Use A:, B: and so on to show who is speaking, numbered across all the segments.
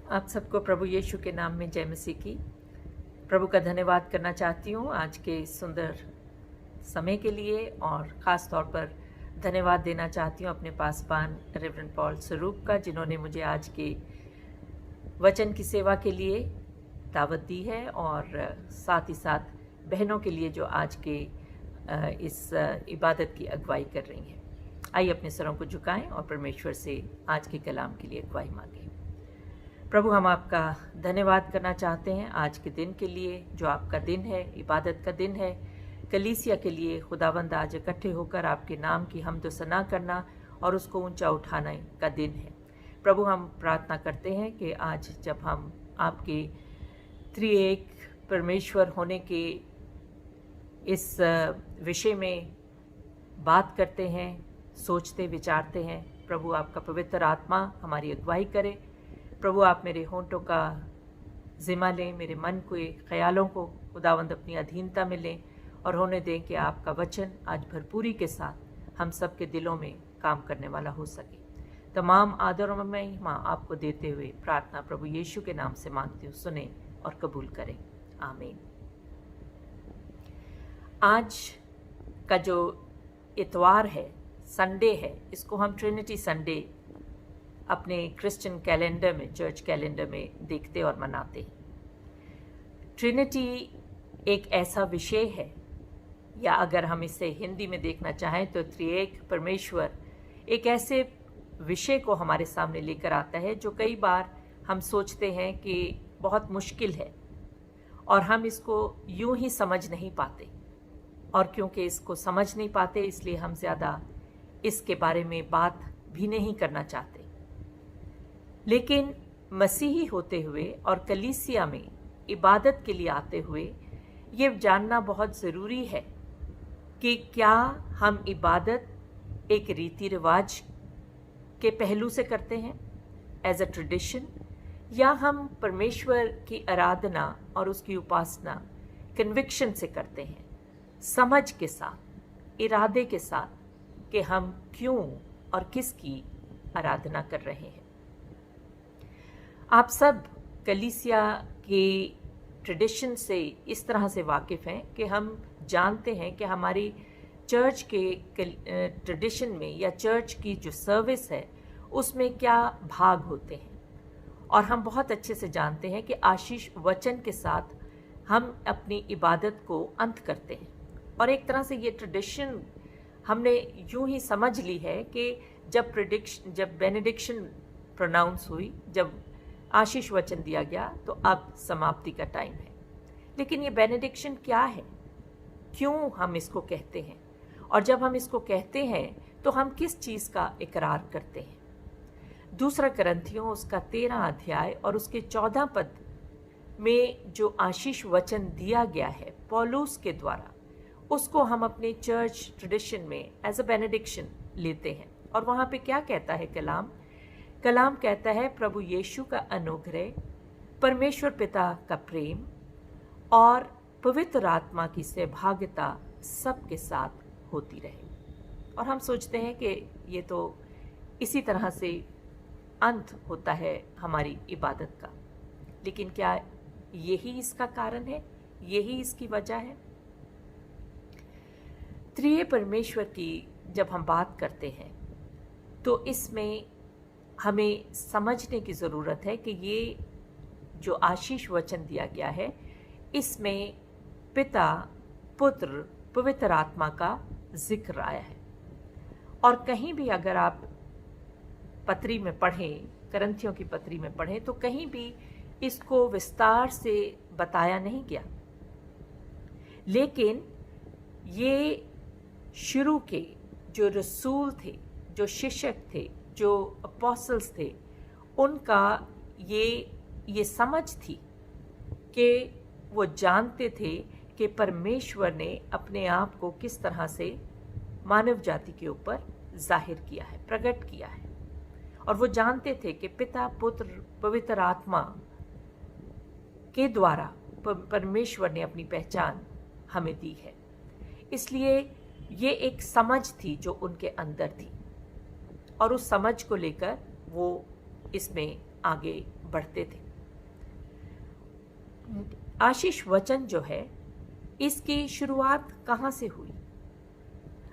A: आप सबको प्रभु यीशु के नाम में जय मसीह की। प्रभु का धन्यवाद करना चाहती हूँ आज के सुंदर समय के लिए, और ख़ास तौर पर धन्यवाद देना चाहती हूँ अपने पासबान रेवरेंड पॉल स्वरूप का, जिन्होंने मुझे आज के वचन की सेवा के लिए दावत दी है, और साथ ही साथ बहनों के लिए जो आज के इस इबादत की अगुवाई कर रही हैं। आइए अपने सरों को झुकाएं और परमेश्वर से आज के कलाम के लिए अगुवाई मांगें। प्रभु, हम आपका धन्यवाद करना चाहते हैं आज के दिन के लिए, जो आपका दिन है, इबादत का दिन है, कलीसिया के लिए। खुदावंद, आज इकट्ठे होकर आपके नाम की हमदो सना करना और उसको ऊंचा उठाने का दिन है। प्रभु, हम प्रार्थना करते हैं कि आज जब हम आपके त्रिएक परमेश्वर होने के इस विषय में बात करते हैं, सोचते विचारते हैं, प्रभु आपका पवित्र आत्मा हमारी अगुवाई करे। प्रभु, आप मेरे होंठों का जिम्मा लें, मेरे मन के ख्यालों को खुदावंद अपनी अधीनता में लें, और होने दें कि आपका वचन आज भरपूरी के साथ हम सब के दिलों में काम करने वाला हो सके। तमाम आदर और महिमा आपको देते हुए प्रार्थना प्रभु यीशु के नाम से मांगती हूँ, सुने और कबूल करें, आमीन। आज का जो इतवार है, संडे है, इसको हम ट्रिनिटी संडे अपने क्रिश्चियन कैलेंडर में, चर्च कैलेंडर में देखते और मनाते हैं। ट्रिनिटी एक ऐसा विषय है, या अगर हम इसे हिंदी में देखना चाहें तो त्रिएक परमेश्वर एक ऐसे विषय को हमारे सामने लेकर आता है जो कई बार हम सोचते हैं कि बहुत मुश्किल है, और हम इसको यूं ही समझ नहीं पाते, और क्योंकि इसको समझ नहीं पाते इसलिए हम ज़्यादा इसके बारे में बात भी नहीं करना चाहते। लेकिन मसीही होते हुए और कलीसिया में इबादत के लिए आते हुए ये जानना बहुत ज़रूरी है कि क्या हम इबादत एक रीति रिवाज के पहलू से करते हैं, एज अ ट्रेडिशन, या हम परमेश्वर की आराधना और उसकी उपासना कन्विक्शन से करते हैं, समझ के साथ, इरादे के साथ कि हम क्यों और किसकी आराधना कर रहे हैं। आप सब कलीसिया के ट्रेडिशन से इस तरह से वाकिफ़ हैं कि हम जानते हैं कि हमारी चर्च के ट्रेडिशन में या चर्च की जो सर्विस है उसमें क्या भाग होते हैं, और हम बहुत अच्छे से जानते हैं कि आशीष वचन के साथ हम अपनी इबादत को अंत करते हैं। और एक तरह से ये ट्रेडिशन हमने यूं ही समझ ली है कि जब बेनेडिक्शन प्रोनाउंस हुई, जब आशीष वचन दिया गया, तो अब समाप्ति का टाइम है। लेकिन ये बेनेडिक्शन क्या है, क्यों हम इसको कहते हैं, और जब हम इसको कहते हैं तो हम किस चीज़ का इकरार करते हैं। दूसरा करंथियों उसका 13 अध्याय और उसके 14 पद में जो आशीष वचन दिया गया है पौलुस के द्वारा, उसको हम अपने चर्च ट्रेडिशन में एज अ बेनेडिक्शन लेते हैं। और वहाँ पे क्या कहता है कलाम कहता है, प्रभु यीशु का अनुग्रह, परमेश्वर पिता का प्रेम और पवित्र आत्मा की सहभागिता सबके साथ होती रहे। और हम सोचते हैं कि ये तो इसी तरह से अंत होता है हमारी इबादत का, लेकिन क्या यही इसका कारण है, यही इसकी वजह है? त्रिएक परमेश्वर की जब हम बात करते हैं तो इसमें हमें समझने की ज़रूरत है कि ये जो आशीष वचन दिया गया है, इसमें पिता, पुत्र, पवित्र आत्मा का जिक्र आया है। और कहीं भी अगर आप पत्री में पढ़ें, करंथियों की पत्री में पढ़ें, तो कहीं भी इसको विस्तार से बताया नहीं गया। लेकिन ये शुरू के जो रसूल थे, जो शिक्षक थे, जो अपोस्टल्स थे, उनका ये समझ थी कि वो जानते थे कि परमेश्वर ने अपने आप को किस तरह से मानव जाति के ऊपर जाहिर किया है, प्रकट किया है। और वो जानते थे कि पिता, पुत्र, पवित्र आत्मा के द्वारा परमेश्वर ने अपनी पहचान हमें दी है। इसलिए ये एक समझ थी जो उनके अंदर थी, और उस समझ को लेकर वो इसमें आगे बढ़ते थे। आशीष वचन जो है, इसकी शुरुआत कहाँ से हुई?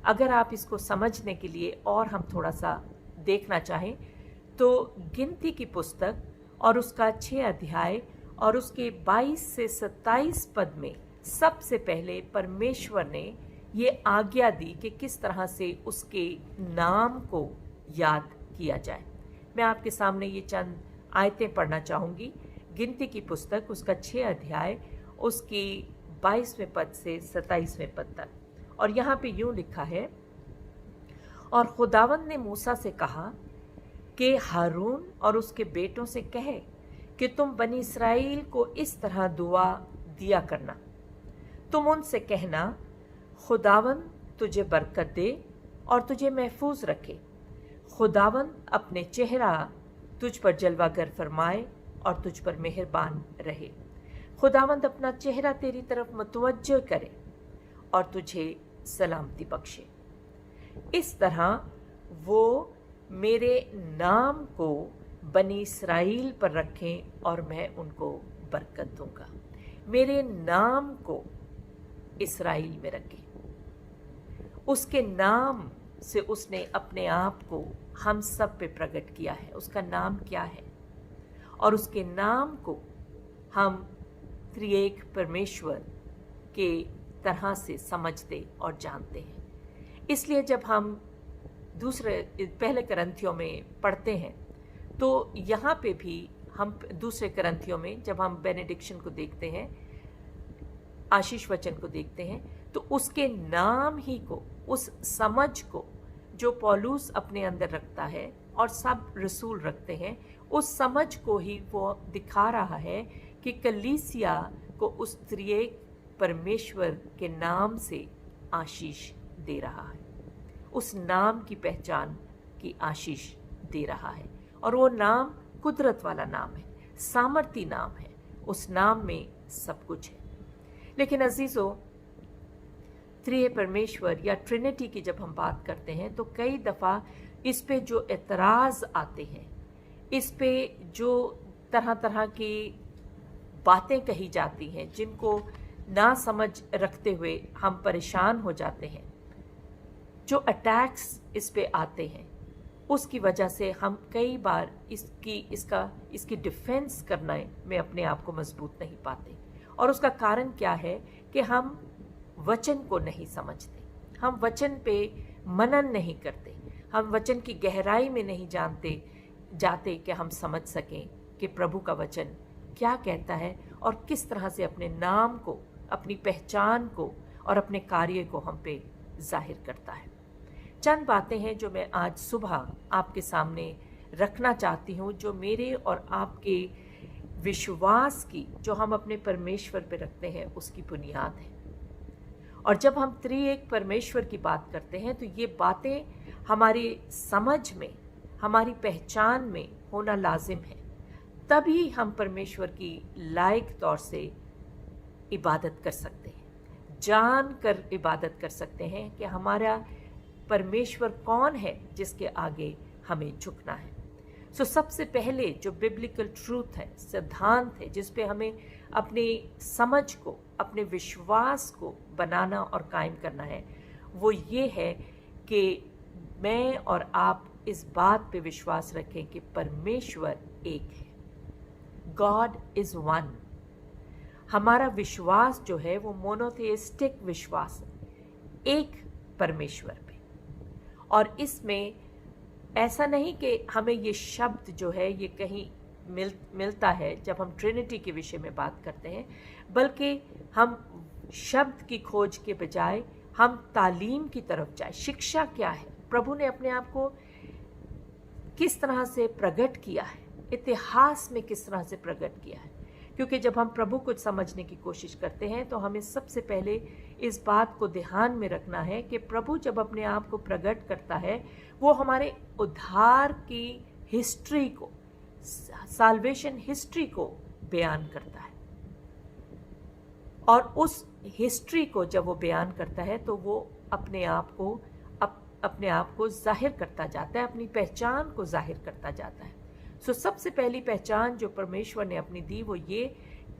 A: अगर आप इसको समझने के लिए और हम थोड़ा सा देखना चाहें तो गिनती की पुस्तक और उसका 6 अध्याय और उसके 22 से 27 पद में सबसे पहले परमेश्वर ने ये आज्ञा दी कि किस तरह से उसके नाम को याद किया जाए। मैं आपके सामने ये चंद आयतें पढ़ना चाहूँगी। गिनती की पुस्तक उसका 6 अध्याय उसकी 22वें पद से 27वें पद तक, और यहाँ पे यूँ लिखा है, और खुदावंद ने मूसा से कहा कि हारून और उसके बेटों से कहे कि तुम बनी इस्राएल को इस तरह दुआ दिया करना। तुम उनसे कहना, खुदावंद तुझे बरकत दे और तुझे महफूज रखे। खुदावंद अपने चेहरा तुझ पर जलवागर फरमाए और तुझ पर मेहरबान रहे। खुदावंद अपना चेहरा तेरी तरफ मुतवज्जह करे और तुझे सलामती बख्शे। इस तरह वो मेरे नाम को बनी इस्राएल पर रखें और मैं उनको बरकत दूंगा। मेरे नाम को इस्राएल में रखें। उसके नाम से उसने अपने आप को हम सब पे प्रकट किया है। उसका नाम क्या है? और उसके नाम को हम त्रिएक परमेश्वर के तरह से समझते और जानते हैं। इसलिए जब हम पहले करंथियों में पढ़ते हैं तो यहाँ पे भी हम दूसरे करंथियों में जब हम बेनेडिक्शन को देखते हैं, आशीष वचन को देखते हैं, तो उसके नाम ही को, उस समझ को जो पौलुस अपने अंदर रखता है और सब रसूल रखते हैं, उस समझ को ही वो दिखा रहा है कि कलीसिया को उस त्रिएक परमेश्वर के नाम से आशीष दे रहा है, उस नाम की पहचान की आशीष दे रहा है। और वो नाम कुदरत वाला नाम है, सामर्थी नाम है, उस नाम में सब कुछ है। लेकिन अजीजों, त्रिए परमेश्वर या ट्रिनिटी की जब हम बात करते हैं तो कई दफ़ा इस पे जो एतराज़ आते हैं, इस पे जो तरह तरह की बातें कही जाती हैं, जिनको ना समझ रखते हुए हम परेशान हो जाते हैं, जो अटैक्स इस पे आते हैं, उसकी वजह से हम कई बार इसकी डिफेंस करने में अपने आप को मजबूत नहीं पाते। और उसका कारण क्या है कि हम वचन को नहीं समझते, हम वचन पे मनन नहीं करते, हम वचन की गहराई में नहीं जाते कि हम समझ सकें कि प्रभु का वचन क्या कहता है और किस तरह से अपने नाम को, अपनी पहचान को और अपने कार्य को हम पे जाहिर करता है। चंद बातें हैं जो मैं आज सुबह आपके सामने रखना चाहती हूँ, जो मेरे और आपके विश्वास की, जो हम अपने परमेश्वर पे रखते हैं, उसकी बुनियाद है। और जब हम त्रिएक परमेश्वर की बात करते हैं तो ये बातें हमारी समझ में, हमारी पहचान में होना लाजिम है, तभी हम परमेश्वर की लायक तौर से इबादत कर सकते हैं, जान कर इबादत कर सकते हैं कि हमारा परमेश्वर कौन है जिसके आगे हमें झुकना है। सबसे पहले जो बिब्लिकल ट्रूथ है, सिद्धांत है, जिस पे हमें अपनी समझ को, अपने विश्वास को बनाना और कायम करना है, वो ये है कि मैं और आप इस बात पे विश्वास रखें कि परमेश्वर एक है, गॉड इज़ वन। हमारा विश्वास जो है वो मोनोथेइस्टिक विश्वास है, एक परमेश्वर पे। और इसमें ऐसा नहीं कि हमें ये शब्द जो है ये कहीं मिलता है जब हम ट्रिनिटी के विषय में बात करते हैं, बल्कि हम शब्द की खोज के बजाय हम तालीम की तरफ जाए। शिक्षा क्या है, प्रभु ने अपने आप को किस तरह से प्रकट किया है, इतिहास में किस तरह से प्रकट किया है। क्योंकि जब हम प्रभु को समझने की कोशिश करते हैं तो हमें सबसे पहले इस बात को ध्यान में रखना है कि प्रभु जब अपने आप को प्रकट करता है, वो हमारे उद्धार की हिस्ट्री को, साल्वेशन हिस्ट्री को बयान करता है। और उस हिस्ट्री को जब वो बयान करता है तो वो अपने आप को जाहिर करता जाता है, अपनी पहचान को जाहिर करता जाता है। सबसे पहली पहचान जो परमेश्वर ने अपनी दी वो ये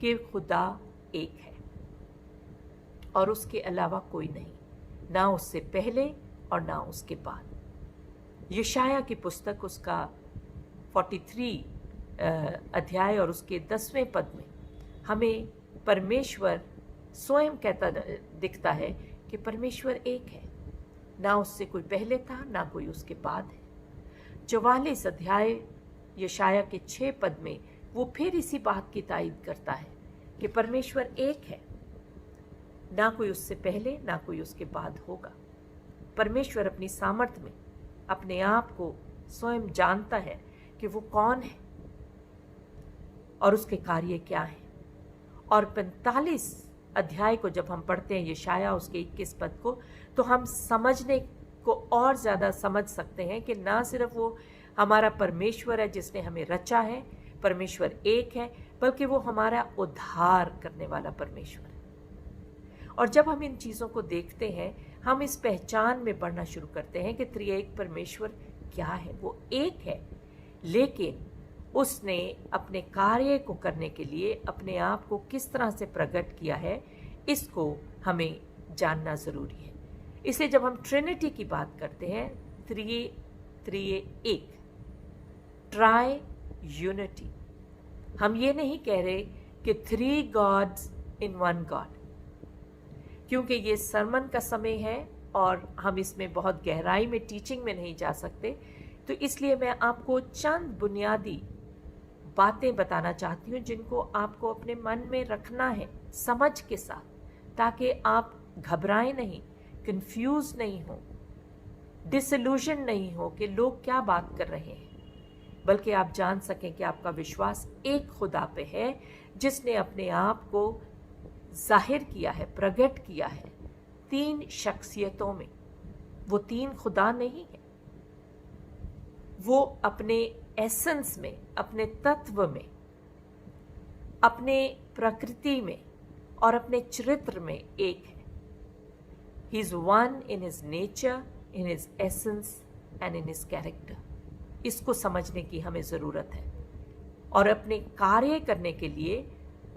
A: कि खुदा एक है और उसके अलावा कोई नहीं, ना उससे पहले और ना उसके बाद। यशाया की पुस्तक उसका 43 अध्याय और उसके 10वें पद में हमें परमेश्वर स्वयं कहता दिखता है कि परमेश्वर एक है, ना उससे कोई पहले था ना कोई उसके बाद है। 44 अध्याय यशाया के 6 पद में वो फिर इसी बात की तायीद करता है कि परमेश्वर एक है, ना कोई उससे पहले ना कोई उसके बाद होगा। परमेश्वर अपनी सामर्थ्य में अपने आप को स्वयं जानता है कि वो कौन है और उसके कार्य क्या हैं। और 45 अध्याय को जब हम पढ़ते हैं यशाया उसके 21 पद को, तो हम समझने को और ज़्यादा समझ सकते हैं कि ना सिर्फ वो हमारा परमेश्वर है जिसने हमें रचा है, परमेश्वर एक है, बल्कि वो हमारा उद्धार करने वाला परमेश्वर है। और जब हम इन चीज़ों को देखते हैं, हम इस पहचान में बढ़ना शुरू करते हैं कि त्रिएक परमेश्वर क्या है। वो एक है, लेकिन उसने अपने कार्य को करने के लिए अपने आप को किस तरह से प्रकट किया है, इसको हमें जानना ज़रूरी है। इसलिए जब हम ट्रिनिटी की बात करते हैं, त्रिएक, ट्राई यूनिटी, हम ये नहीं कह रहे कि 3 गॉड्स इन 1 गॉड, क्योंकि ये सरमन का समय है और हम इसमें बहुत गहराई में टीचिंग में नहीं जा सकते। तो इसलिए मैं आपको चंद बुनियादी बातें बताना चाहती हूँ जिनको आपको अपने मन में रखना है समझ के साथ, ताकि आप घबराएं नहीं, कंफ्यूज नहीं हो, डिसइल्यूजन नहीं हो कि लोग क्या बात कर रहे हैं, बल्कि आप जान सकें कि आपका विश्वास एक खुदा पे है जिसने अपने आप को जाहिर किया है, प्रकट किया है 3 शख्सियतों में। वो 3 खुदा नहीं है, वो अपने एसेंस में, अपने तत्व में, अपने प्रकृति में और अपने चरित्र में एक है। He is one in his nature, in his essence and in his character. इसको समझने की हमें ज़रूरत है। और अपने कार्य करने के लिए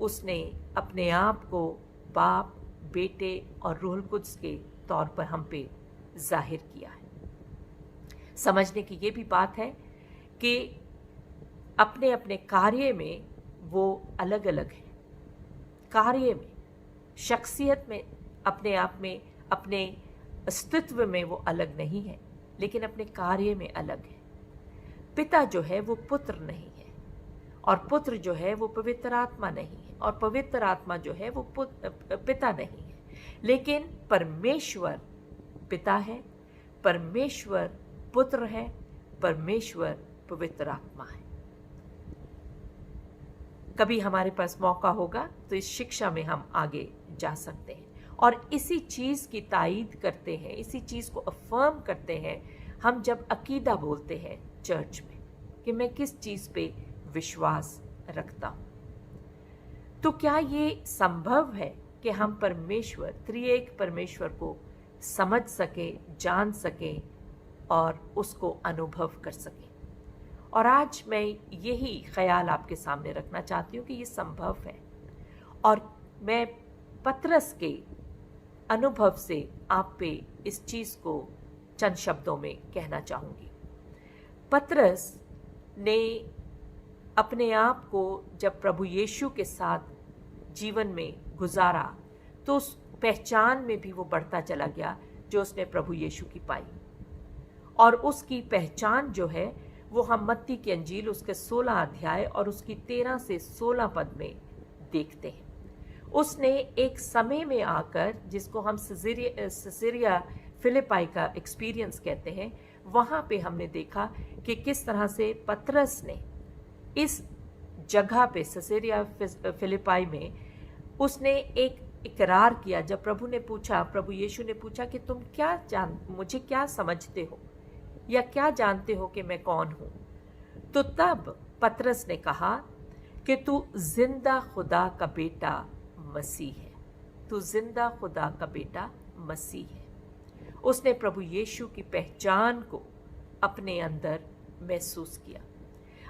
A: उसने अपने आप को बाप, बेटे और रूहुल कुद्स के तौर पर हम पे जाहिर किया है। समझने की ये भी बात है कि अपने अपने कार्य में वो अलग अलग है, कार्य में, शख्सियत में, अपने आप में, अपने अस्तित्व में वो अलग नहीं है, लेकिन अपने कार्य में अलग है। पिता जो है वो पुत्र नहीं है, और पुत्र जो है वो पवित्र आत्मा नहीं है, और पवित्र आत्मा जो है वो पिता नहीं है। लेकिन परमेश्वर पिता है, परमेश्वर पुत्र है, परमेश्वर पवित्र आत्मा है। कभी हमारे पास मौका होगा तो इस शिक्षा में हम आगे जा सकते हैं और इसी चीज़ की तायीद करते हैं, इसी चीज़ को अफर्म करते हैं हम जब अकीदा बोलते हैं चर्च में कि मैं किस चीज़ पे विश्वास रखता हूँ। तो क्या ये संभव है कि हम परमेश्वर, त्रिएक परमेश्वर को समझ सके, जान सके और उसको अनुभव कर सके? और आज मैं यही ख्याल आपके सामने रखना चाहती हूँ कि ये संभव है। और मैं पतरस के अनुभव से आप पे इस चीज़ को चंद शब्दों में कहना चाहूँगी। पतरस ने अपने आप को जब प्रभु यीशु के साथ जीवन में गुजारा तो उस पहचान में भी वो बढ़ता चला गया जो उसने प्रभु यीशु की पाई। और उसकी पहचान जो है वो हम मत्ती की अंजील उसके 16 अध्याय और उसकी 13 से 16 पद में देखते हैं। उसने एक समय में आकर, जिसको हम सिसिलिया फिलिपाई का एक्सपीरियंस कहते हैं, वहाँ पे हमने देखा कि किस तरह से पतरस ने इस जगह पे सिसिलिया फिलिपाई में उसने एक इकरार किया। जब प्रभु यीशु ने पूछा कि तुम मुझे क्या समझते हो या क्या जानते हो कि मैं कौन हूँ, तो तब पतरस ने कहा कि तू जिंदा खुदा का बेटा मसीह है, तू जिंदा खुदा का बेटा मसीह है। उसने प्रभु यीशु की पहचान को अपने अंदर महसूस किया।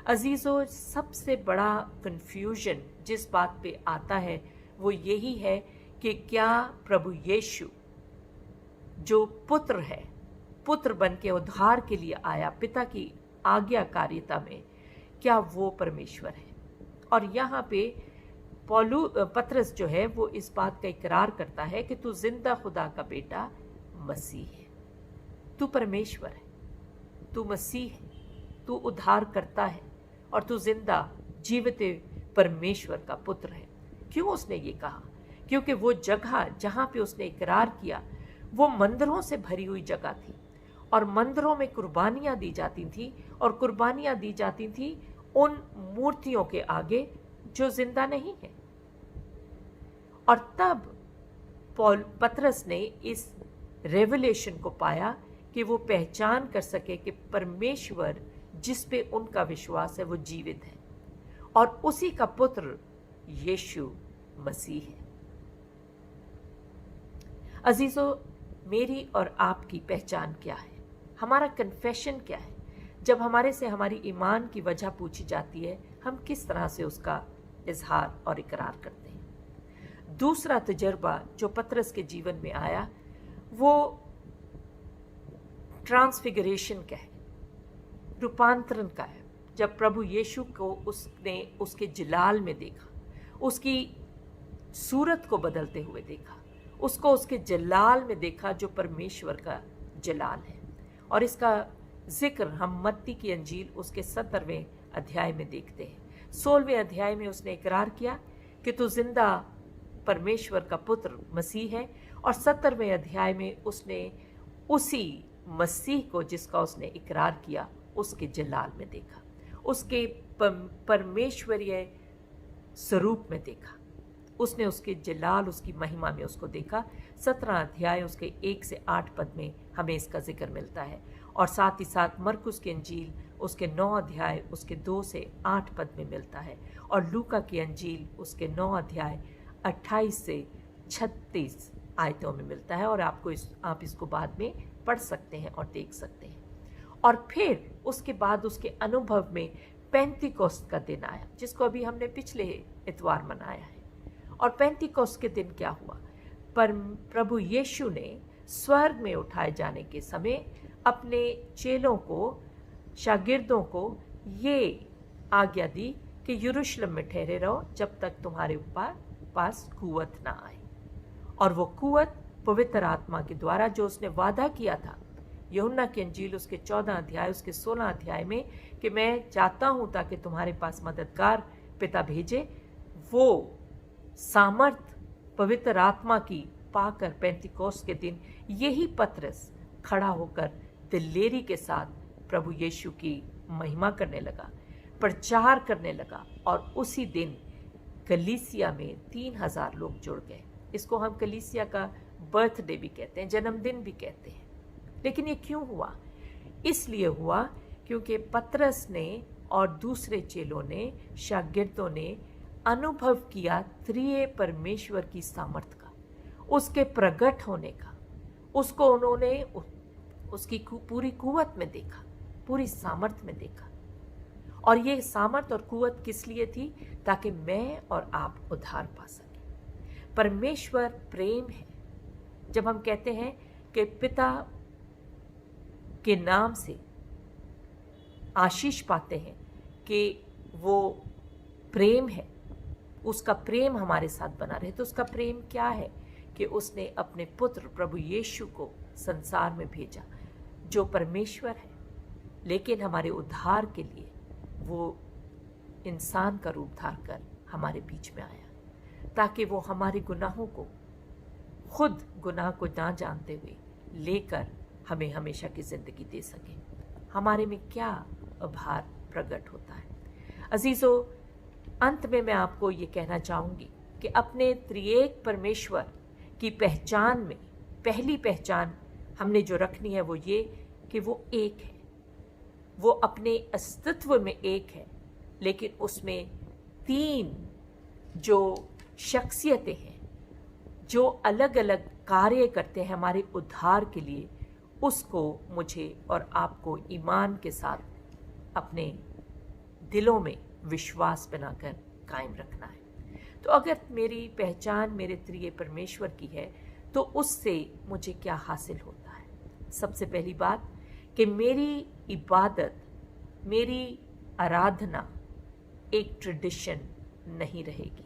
A: अजीज़ों, सबसे बड़ा कन्फ्यूजन जिस बात पे आता है वो यही है कि क्या प्रभु यीशु जो पुत्र है, पुत्र बन के उद्धार के लिए आया पिता की आज्ञाकारिता में, क्या वो परमेश्वर है? और यहाँ पे पतरस जो है वो इस बात का इकरार करता है कि तू जिंदा खुदा का बेटा मसीह है, तू परमेश्वर है, तू मसीह है, तू उद्धार करता है और तू जिंदा जीवित परमेश्वर का पुत्र है। क्यों उसने ये कहा? क्योंकि वो जगह जहाँ पे उसने इकरार किया वो मंदिरों से भरी हुई जगह थी और मंदिरों में कुर्बानियाँ दी जाती थी और कुर्बानियाँ दी जाती थी उन मूर्तियों के आगे जो जिंदा नहीं है। और तब पतरस ने इस रेवलेशन को पाया कि वो पहचान कर सके कि परमेश्वर जिस पे उनका विश्वास है वो जीवित है और उसी का पुत्र यीशु मसीह है। अजीजों, मेरी और आपकी पहचान क्या है? हमारा कन्फेशन क्या है? जब हमारे से हमारी ईमान की वजह पूछी जाती है, हम किस तरह से उसका इजहार और इकरार करते हैं? दूसरा तजर्बा जो पतरस के जीवन में आया वो ट्रांसफिगरेशन का है, रूपांतरण का है। जब प्रभु यीशु को उसने उसके जलाल में देखा, उसकी सूरत को बदलते हुए देखा, उसको उसके जलाल में देखा जो परमेश्वर का जलाल है। और इसका जिक्र हम मत्ती की अंजील उसके 17वें अध्याय में देखते हैं। 16वें अध्याय में उसने इकरार किया कि तू जिंदा परमेश्वर का पुत्र मसीह है और 17वें अध्याय में उसने उसी मसीह को जिसका उसने इकरार किया उसके जलाल में देखा, उसके परमेश्वरीय स्वरूप में देखा। उसने उसके जलाल, उसकी महिमा में उसको देखा। 17 अध्याय उसके 1 से 8 पद में हमें इसका जिक्र मिलता है और साथ ही साथ मरकुस की अंजील उसके 9 अध्याय उसके 2 से 8 पद में मिलता है और लूका की अंजील उसके 9 अध्याय 28 से 36 आयतों में मिलता है। और आप इसको बाद में पढ़ सकते हैं और देख सकते हैं। और फिर उसके बाद उसके अनुभव में पेंतिकोस्त का दिन आया, जिसको अभी हमने पिछले इतवार मनाया है। और पेंतिकोस्त के दिन क्या हुआ? पर प्रभु यीशु ने स्वर्ग में उठाए जाने के समय अपने चेलों को, शागिर्दों को ये आज्ञा दी कि यरूशलेम में ठहरे रहो जब तक तुम्हारे पास कुव्वत ना आए। और वो कुव्वत पवित्र आत्मा के द्वारा जो उसने वादा किया था यूहन्ना की अंजील उसके 14 अध्याय उसके 16 अध्याय में कि मैं चाहता हूँ ताकि तुम्हारे पास मददगार पिता भेजे, वो सामर्थ पवित्र आत्मा की पाकर पेंतिकोस्त के दिन यही पतरस खड़ा होकर दिलेरी के साथ प्रभु यीशु की महिमा करने लगा, प्रचार करने लगा। और उसी दिन कलीसिया में 3000 लोग जुड़ गए। इसको हम कलीसिया का बर्थडे भी कहते हैं, जन्मदिन भी कहते हैं। लेकिन ये क्यों हुआ? इसलिए हुआ क्योंकि पतरस ने और दूसरे चेलों ने, शागिर्दों ने अनुभव किया त्रिएक परमेश्वर की सामर्थ का, उसके प्रकट होने का। उसको उन्होंने उसकी पूरी कुव्वत में देखा, पूरी सामर्थ में देखा। और ये सामर्थ और कुव्वत किस लिए थी? ताकि मैं और आप उद्धार पा सकें। परमेश्वर प्रेम है। जब हम कहते हैं कि पिता के नाम से आशीष पाते हैं कि वो प्रेम है, उसका प्रेम हमारे साथ बना रहे, तो उसका प्रेम क्या है? कि उसने अपने पुत्र प्रभु यीशु को संसार में भेजा जो परमेश्वर है, लेकिन हमारे उद्धार के लिए वो इंसान का रूप धार कर हमारे बीच में आया, ताकि वो हमारे गुनाहों को, खुद गुनाह को ना जानते हुए लेकर हमें हमेशा की ज़िंदगी दे सके। हमारे में क्या आभार प्रकट होता है। अजीज़ों, अंत में मैं आपको ये कहना चाहूँगी कि अपने त्रिएक परमेश्वर की पहचान में पहली पहचान हमने जो रखनी है वो ये कि वो एक है, वो अपने अस्तित्व में एक है, लेकिन उसमें 3 जो शख्सियतें हैं जो अलग अलग कार्य करते हैं हमारे उद्धार के लिए, उसको मुझे और आपको ईमान के साथ अपने दिलों में विश्वास बनाकर कायम रखना है। तो अगर मेरी पहचान मेरे प्रिय परमेश्वर की है तो उससे मुझे क्या हासिल होता है? सबसे पहली बात कि मेरी इबादत, मेरी आराधना एक ट्रेडिशन नहीं रहेगी।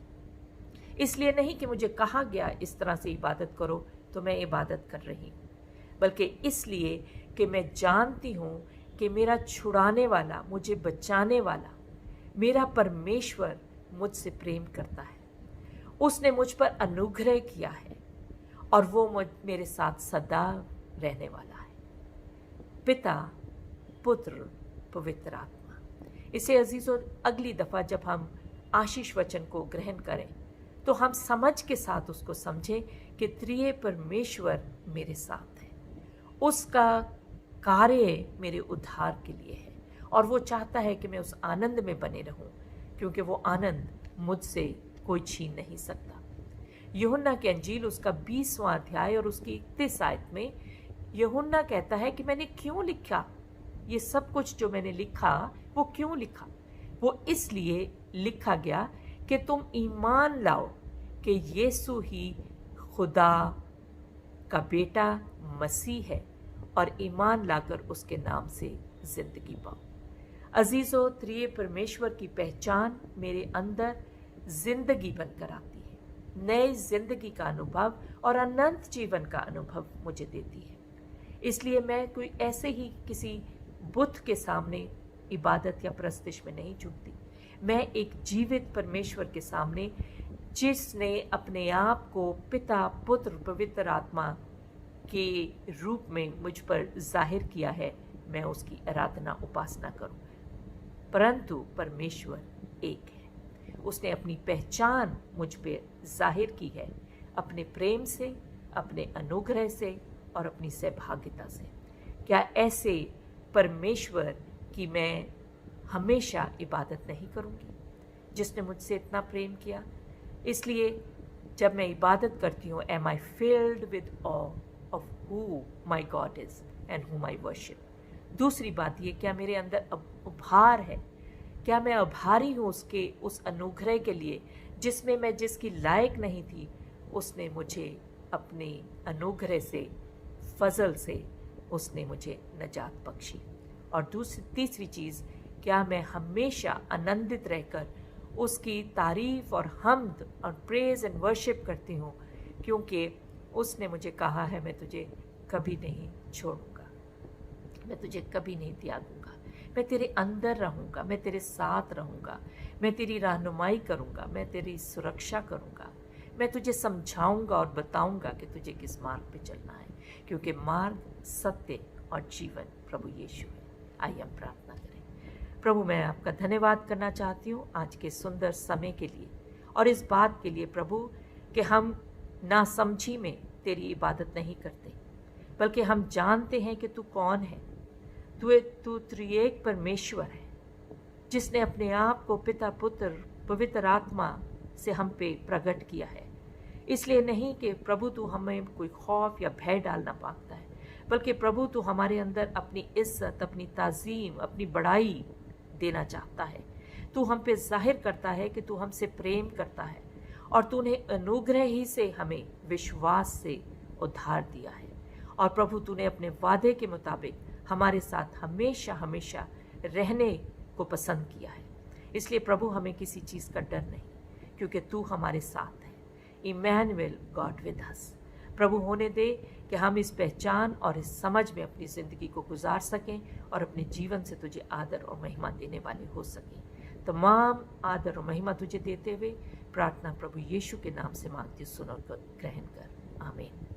A: इसलिए नहीं कि मुझे कहा गया इस तरह से इबादत करो तो मैं इबादत कर रही हूँ, बल्कि इसलिए कि मैं जानती हूँ कि मेरा छुड़ाने वाला, मुझे बचाने वाला, मेरा परमेश्वर मुझसे प्रेम करता है। उसने मुझ पर अनुग्रह किया है और वो मेरे साथ सदा रहने वाला है। पिता, पुत्र, पवित्र आत्मा। इसे अजीज़ों, अगली दफ़ा जब हम आशीष वचन को ग्रहण करें तो हम समझ के साथ उसको समझें कि त्रिये परमेश्वर मेरे साथ है। उसका कार्य मेरे उद्धार के लिए है और वो चाहता है कि मैं उस आनंद में बने रहूं, क्योंकि वो आनंद मुझसे कोई छीन नहीं सकता। यूहन्ना की अंजील उसका 20वां अध्याय और उसकी 31 आयत में यूहन्ना कहता है कि मैंने क्यों लिखा ये सब कुछ, जो मैंने लिखा वो क्यों लिखा? वो इसलिए लिखा गया कि तुम ईमान लाओ कि यीशु ही खुदा का बेटा मसीह है और ईमान लाकर उसके नाम से जिंदगी पाओ। अजीज़ों, त्रिये परमेश्वर की पहचान मेरे अंदर जिंदगी बनकर आती है, नई जिंदगी का अनुभव और अनंत जीवन का अनुभव मुझे देती है। इसलिए मैं कोई ऐसे ही किसी बुत के सामने इबादत या प्रस्तिश में नहीं झुकती। मैं एक जीवित परमेश्वर के सामने, जिसने अपने आप को पिता, पुत्र, पवित्र आत्मा के रूप में मुझ पर जाहिर किया है, मैं उसकी आराधना उपासना करूं। परंतु परमेश्वर एक है। उसने अपनी पहचान मुझ पर जाहिर की है अपने प्रेम से, अपने अनुग्रह से और अपनी सहभागिता से। क्या ऐसे परमेश्वर की मैं हमेशा इबादत नहीं करूंगी, जिसने मुझसे इतना प्रेम किया? इसलिए जब मैं इबादत करती हूँ, am I filled with awe of who my God is and who my worship. दूसरी बात ये, क्या मेरे अंदर उभार है? क्या मैं आभारी हूँ उसके उस अनुग्रह के लिए जिसमें मैं जिसकी लायक नहीं थी, उसने मुझे अपने अनुग्रह से, फजल से उसने मुझे नजात बख्शी। और तीसरी चीज़, क्या मैं हमेशा आनंदित रहकर उसकी तारीफ और हम्द और प्रेज एंड वर्शिप करती हूँ, क्योंकि उसने मुझे कहा है मैं तुझे कभी नहीं छोड़ूंगा, मैं तुझे कभी नहीं त्यागूंगा, मैं तेरे अंदर रहूंगा, मैं तेरे साथ रहूंगा, मैं तेरी रहनुमाई करूंगा, मैं तेरी सुरक्षा करूंगा, मैं तुझे समझाऊंगा और बताऊंगा कि तुझे किस मार्ग पे चलना है, क्योंकि मार्ग, सत्य और जीवन प्रभु यीशु है। आइए हम प्रार्थना करें। प्रभु, मैं आपका धन्यवाद करना चाहती हूँ आज के सुंदर समय के लिए और इस बात के लिए प्रभु कि हम नासमझी में तेरी इबादत नहीं करते, बल्कि हम जानते हैं कि तू कौन है। तू त्रिएक परमेश्वर है, जिसने अपने आप को पिता, पुत्र, पवित्र आत्मा से हम पे प्रकट किया है। इसलिए नहीं कि प्रभु तू हमें कोई खौफ या भय डालना पाता है, बल्कि प्रभु तू हमारे अंदर अपनी इज्जत, अपनी ताज़ीम, अपनी बड़ाई देना चाहता है। तू हम पे जाहिर करता है कि तू हमसे प्रेम करता है और तूने अनुग्रह ही से हमें विश्वास से उद्धार दिया है। और प्रभु तूने अपने वादे के मुताबिक हमारे साथ हमेशा हमेशा रहने को पसंद किया है। इसलिए प्रभु हमें किसी चीज़ का डर नहीं, क्योंकि तू हमारे साथ है। Emmanuel, God with us. प्रभु होने दे कि हम इस पहचान और इस समझ में अपनी ज़िंदगी को गुजार सकें और अपने जीवन से तुझे आदर और महिमा देने वाले हो सकें। तमाम आदर और महिमा तुझे देते हुए प्रार्थना प्रभु यीशु के नाम से मांगती, सुन और ग्रहण कर। आमीन।